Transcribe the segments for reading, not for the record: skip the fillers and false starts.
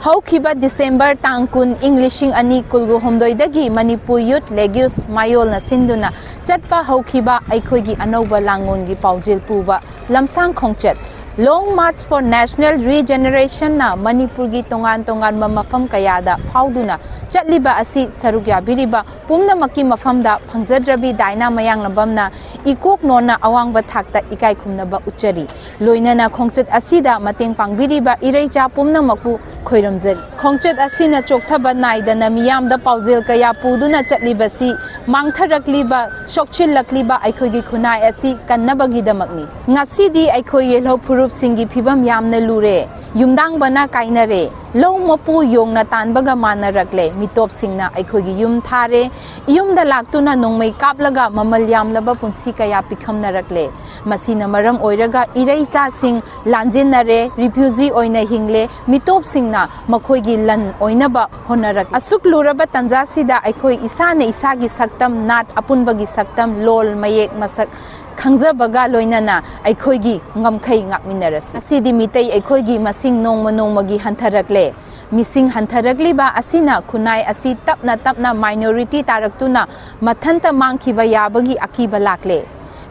Haukiba December tangkun Englishing ani kulgu homdoidagi Manipur Youth Legus MAYOL na sinduna chatpa haukiba aikhoigi anauba langongi Paojel puba Lamsang Khongchat Long March for National Regeneration na Manipur gi tongan mafam kayada pauduna chatliba asi sarugya biriba pumna maki mafamda phangjadrabi daina mayang nabamna ikok nona awangba thakta ikai khumnaba uchari loinana Khongchat asida mateng pangbiriba ireicha pumna maku khoiramjari Khongchat asina chokthaba naidana Miyamda Paojel kaya puduna chatlibasi mangtharakliba shokchillakliba aikhoigi khunai asi kannabagi damakni ngasidi aikhoi yelho purup singi phibam yamna lure yumdang bana kainare lo mapu yongna tanbaga manarakle mitop singna aikhoigi yum thare yumda laktuna nongmei kaplaga mamal yamlaba punsi kaya pikhamna rakle masina maram oiraga ireisa sing lanjinare refugee oina hingle mitop singna makhoigi lan oinaba honarak asuk luraba tanja sida aikhoi isane isagi saktam nat apunbagi saktam lol mayek masak khangjabaga loinana aikhoigi ngamkhai ngakminaras asidi mitei aikhoigi masing nongmagi hantharakle mising hantharakliba asina khunai asi tapna minority taraktuna mathanta mangkhiba yabagi akiba lakle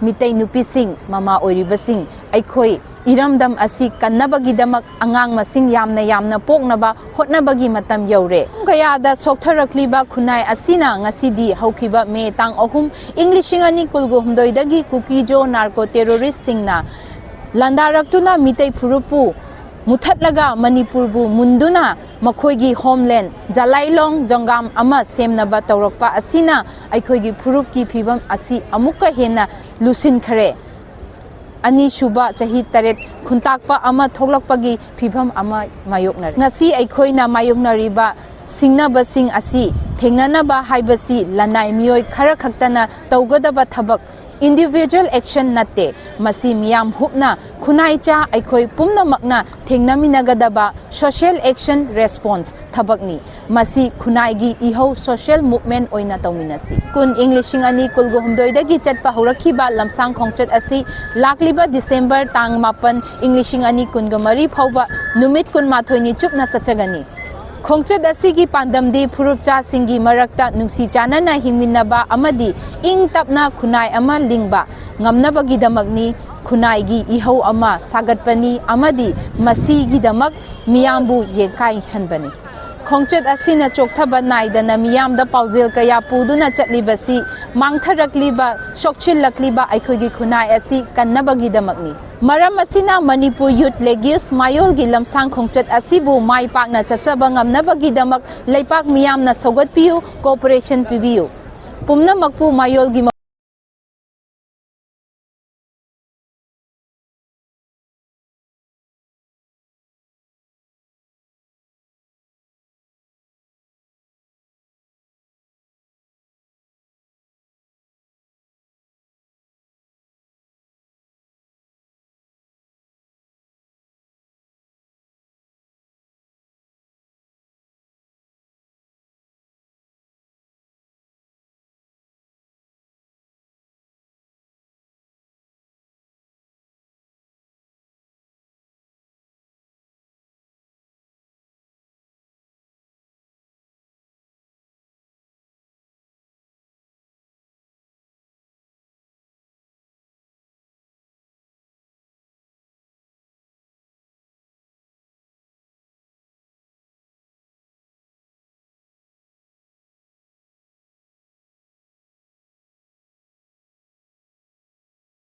mitei nupising mama oiribasing aikhoi iramdam asi kannabagi damak angang masing yamna poknaba hotnabagi matam yaure kayada soktharakliba khunai asina ngasidi haukiba me tang ahum Englishing ani kulgu humdoidagi kukijo narco terrorist singna landaraktuna mitei phurupu muthatlaga Manipurbu munduna makhoigi homeland Jalailong Jongam ama semnaba tawrakpa asina aikhoigi phurupki phibam asi amuka hena lusin khare ani shuba chahi taret khuntakpa ama thoklakpagi phibam ama mayoknar ngasi aikhoina mayoknariba singnabasing asi thengnanaba haibasi lanai miyoi khara khaktana tawgadaba thabak individual action natte masi miyam hupna khunaicha aikhoi pumna makna thengnaminagadaba social action response thabakni masi khunaigi ihau social movement oina tawminasi kun Englishing ani kulgu humdoidagi chatpa horakhiba Lamsang Khongchat asi lakliba December tang 8 Englishing ani kungamari phauba numit kun mathoini chupna sachagani Khongchat asigi pandamdi phurupcha singi marakta nungsi chanana hingminaba amadi ing tapna khunai ama lingba ngamnabagi damakni khunai gi ihau ama sagatpani amadi masigi damak miyambu yekai hanbani Khongchat asina chokthaba naidana Miyamda Paojel kaya puduna chatlibasi mangtharakliba shokchillakliba aikhoigi khunai asi kannabagi damakni maram asina Manipur Youth Legus MAYOL gi Lamsang Khongchat asibu mai pakna chasaba ngamnabagi damak leipak miyamna sogatpiu cooperation pibiu pumna makpu MAYOL gi